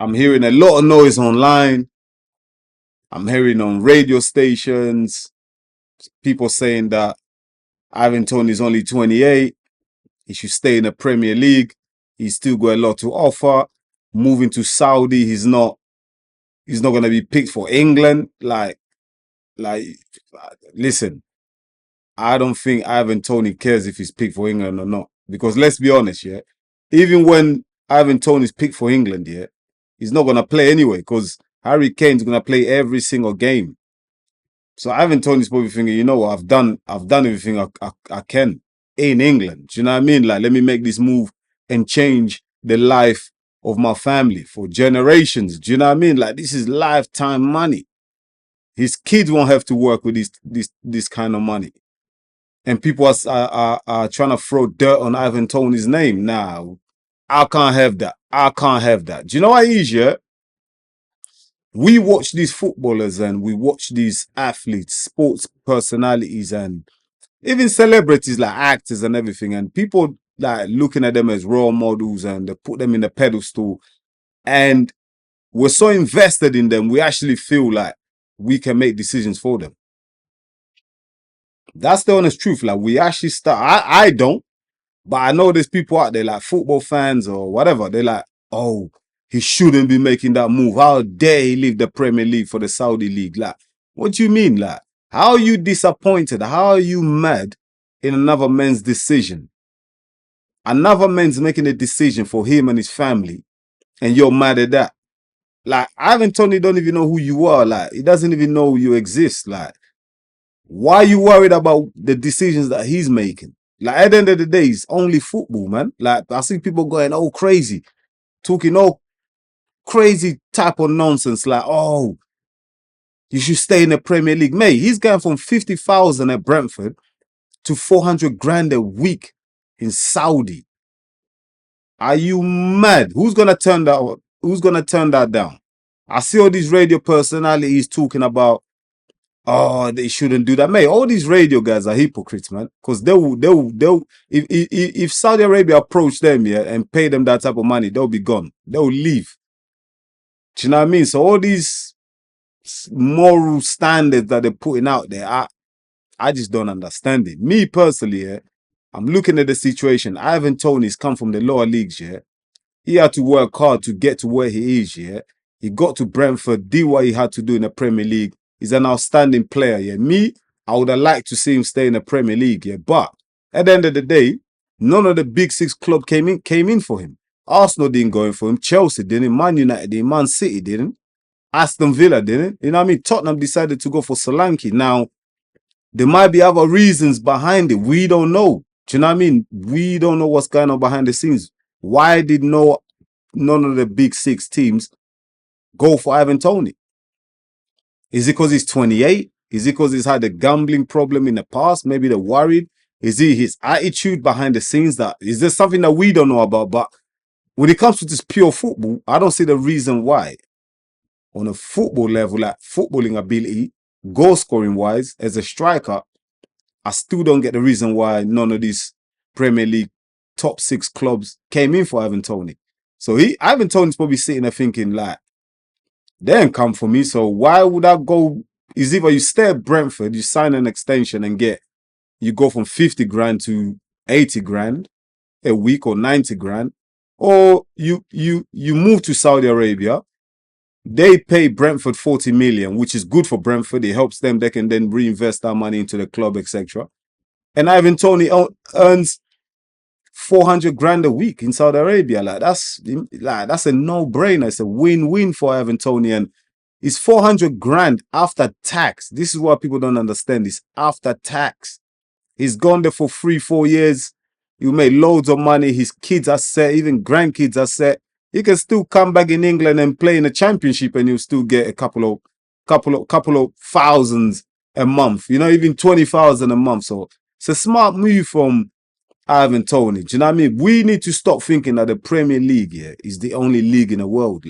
I'm hearing a lot of noise online. I'm hearing on radio stations, people saying that Ivan Toney is only 28. He should stay in the Premier League. He's still got a lot to offer. Moving to Saudi, he's not gonna be picked for England. Like, listen, I don't think Ivan Toney cares if he's picked for England or not. Because let's be honest, yeah, even when Ivan Toney's picked for England, yeah, he's not gonna play anyway because Harry Kane's gonna play every single game. So Ivan Toney's probably thinking, you know what, I've done everything I can in England. Do you know what I mean? Like, let me make this move and change the life of my family for generations. Do you know what I mean? Like, this is lifetime money. His kids won't have to work with this kind of money. And people are trying to throw dirt on Ivan Toney's name. Now, I can't have that. I can't have that. Do you know what it is, yeah? We watch these footballers and we watch these athletes, sports personalities, and even celebrities like actors and everything. And people like looking at them as role models and they put them in a pedestal. And we're so invested in them, we actually feel like we can make decisions for them. That's the honest truth. Like, we actually start. I don't. But I know there's people out there like football fans or whatever. They're like, oh, he shouldn't be making that move. How dare he leave the Premier League for the Saudi League? Like, what do you mean? Like, how are you disappointed? How are you mad in another man's decision? Another man's making a decision for him and his family, and you're mad at that. Like, Ivan Toney don't even know who you are. Like, he doesn't even know you exist. Like, why are you worried about the decisions that he's making? Like, at the end of the day, it's only football, man. Like, I see people going all crazy, talking all crazy type of nonsense. Like, oh, you should stay in the Premier League. Mate, he's going from 50,000 at Brentford to 400 grand a week in Saudi. Are you mad? Who's gonna turn that? Who's gonna turn that down? I see all these radio personalities talking about, oh, they shouldn't do that, mate. All these radio guys are hypocrites, man. Because they'll, if Saudi Arabia approach them, yeah, and pay them that type of money, they'll be gone. They'll leave. Do you know what I mean? So all these moral standards that they're putting out there, I just don't understand it. Me personally, yeah, I'm looking at the situation. Ivan Toney's come from the lower leagues, yeah. He had to work hard to get to where he is, yeah. He got to Brentford, did what he had to do in the Premier League. He's an outstanding player, yeah. Me, I would have liked to see him stay in the Premier League, yeah. But at the end of the day, none of the big six clubs came in for him. Arsenal didn't go in for him. Chelsea didn't. Man United didn't. Man City didn't. Aston Villa didn't. You know what I mean? Tottenham decided to go for Solanke. Now, there might be other reasons behind it. We don't know. Do you know what I mean? We don't know what's going on behind the scenes. Why did none of the big six teams go for Ivan Toney? Is it because he's 28? Is it because he's had a gambling problem in the past? Maybe they're worried. Is it his attitude behind the scenes? That is there something that we don't know about? But when it comes to this pure football, I don't see the reason why. On a football level, like footballing ability, goal scoring wise, as a striker, I still don't get the reason why none of these Premier League top six clubs came in for Ivan Toney. So Ivan Toney's probably sitting there thinking, like, they ain't come for me, so why would I go? Is either you stay at Brentford, you sign an extension and you go from 50 grand to 80 grand a week or 90 grand, or you move to Saudi Arabia. They pay Brentford 40 million, which is good for Brentford. It helps them. They can then reinvest that money into the club, etc. And Ivan Toney earns 400 grand a week in Saudi Arabia. That's a no-brainer. It's a win-win for Ivan Toney. And it's 400 grand after tax. This is what people don't understand. It's after tax. He's gone there for 3-4 years. He made loads of money. His kids are set. Even grandkids are set. He can still come back in England and play in the championship, and he'll still get a couple of thousands a month. You know, even 20,000 a month. So it's a smart move from Ivan Toney. Do you know what I mean? We need to stop thinking that the Premier League, yeah, is the only league in the world.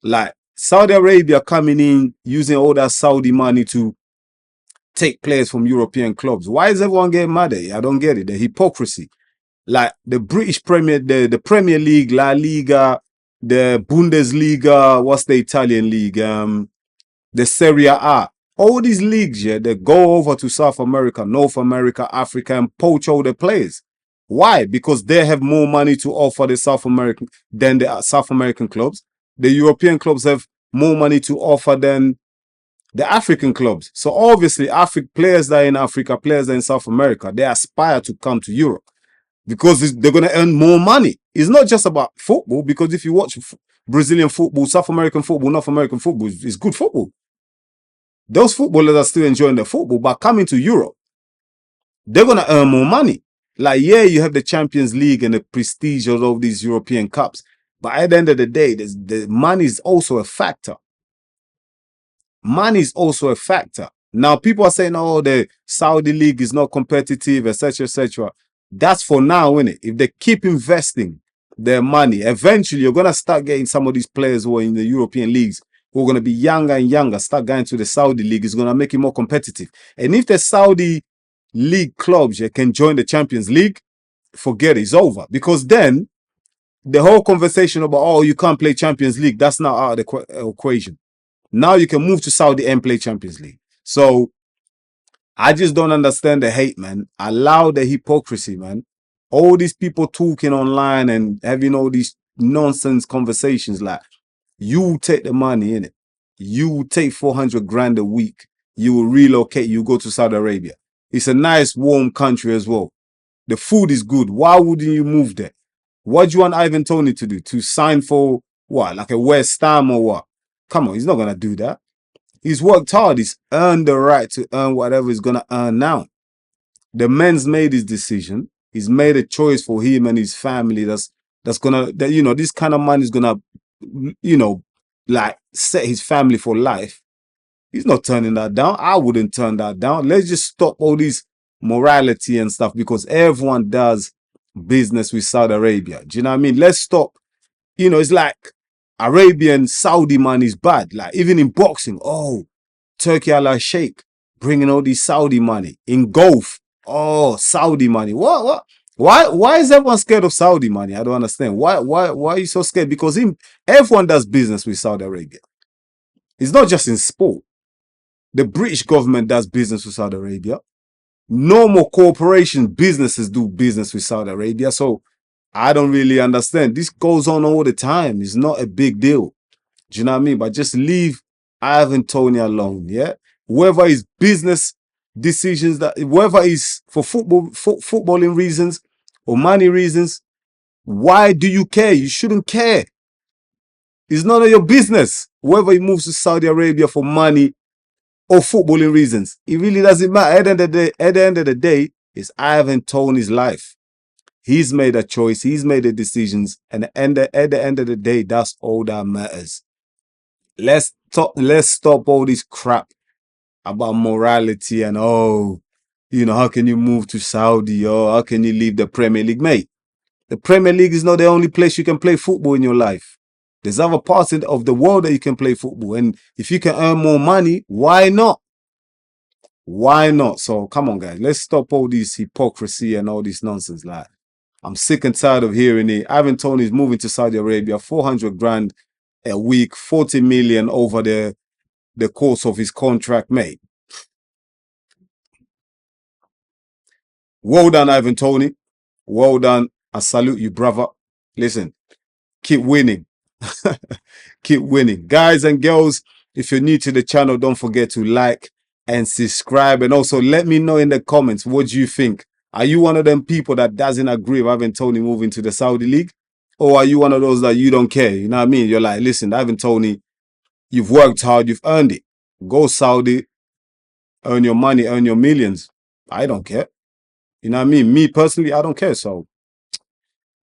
Like Saudi Arabia coming in, using all that Saudi money to take players from European clubs. Why is everyone getting mad at it? I don't get it. The hypocrisy. Like the British Premier, the Premier League, La Liga, the Bundesliga, what's the Italian league? The Serie A. All these leagues, yeah, they go over to South America, North America, Africa, and poach all the players. Why? Because they have more money to offer the South American than the South American clubs. The European clubs have more money to offer than the African clubs. So obviously, players that are in Africa, players that are in South America, they aspire to come to Europe because they're going to earn more money. It's not just about football, because if you watch Brazilian football, South American football, North American football, it's good football. Those footballers are still enjoying their football, but coming to Europe, they're going to earn more money. Like, yeah, you have the Champions League and the prestige of all these European cups, but at the end of the day, the money is also a factor. Money is also a factor. Now, people are saying, oh, the Saudi league is not competitive, etc., etc. That's for now, innit? If they keep investing their money, eventually you're going to start getting some of these players who are in the European leagues who are going to be younger and younger, start going to the Saudi league. It's going to make it more competitive. And if the Saudi league clubs can join the Champions League, forget it, it's over. Because then the whole conversation about, oh, you can't play Champions League, that's not out of the equation. Now you can move to Saudi and play Champions League. So I just don't understand the hate, man. Allow the hypocrisy, man. All these people talking online and having all these nonsense conversations, like, you take the money in it. You take 400 grand a week. You will relocate. You go to Saudi Arabia. It's a nice, warm country as well. The food is good. Why wouldn't you move there? What do you want Ivan Toney to do? To sign for what? Like a West Ham or what? Come on, he's not going to do that. He's worked hard. He's earned the right to earn whatever he's going to earn now. The man's made his decision. He's made a choice for him and his family that's going to, you know, this kind of money is going to, you know, like set his family for life. He's not turning that down. I wouldn't turn that down. Let's just stop all this morality and stuff, because everyone does business with Saudi Arabia. Do you know what I mean? Let's stop. You know, it's like Arabian Saudi money is bad. Like even in boxing, oh, Turkey Al Sheikh bringing all this Saudi money. In golf, oh, Saudi money. What? Why is everyone scared of Saudi money? I don't understand. Why are you so scared? Because everyone does business with Saudi Arabia. It's not just in sport. The British government does business with Saudi Arabia. Normal corporation businesses do business with Saudi Arabia. So I don't really understand. This goes on all the time. It's not a big deal. Do you know what I mean? But just leave Ivan Toney alone, yeah? Whether it's business decisions, whether it's for footballing reasons or money reasons, why do you care? You shouldn't care. It's none of your business. Whether he moves to Saudi Arabia for money or footballing reasons, it really doesn't matter. At the end of the day, it's Ivan Toney's life. He's made a choice. He's made the decisions. And at the end of the day, that's all that matters. Let's stop all this crap about morality and, oh, you know, how can you move to Saudi, or how can you leave the Premier League? Mate, the Premier League is not the only place you can play football in your life. There's other parts of the world that you can play football. And if you can earn more money, why not? Why not? So come on, guys. Let's stop all this hypocrisy and all this nonsense. Like, I'm sick and tired of hearing it. Ivan Toney is moving to Saudi Arabia, 400 grand a week, 40 million over the course of his contract, mate. Well done, Ivan Toney. Well done. I salute you, brother. Listen, keep winning. Keep winning. Guys and girls, if you're new to the channel, don't forget to like and subscribe. And also let me know in the comments, what do you think? Are you one of them people that doesn't agree with Ivan Toney moving to the Saudi League? Or are you one of those that you don't care? You know what I mean? You're like, listen, Ivan Toney, you've worked hard, you've earned it. Go Saudi, earn your money, earn your millions. I don't care. You know what I mean? Me personally, I don't care. So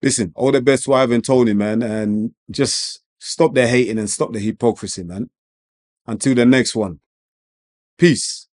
listen, all the best to Ivan Toney, man. And just stop the hating and stop the hypocrisy, man. Until the next one. Peace.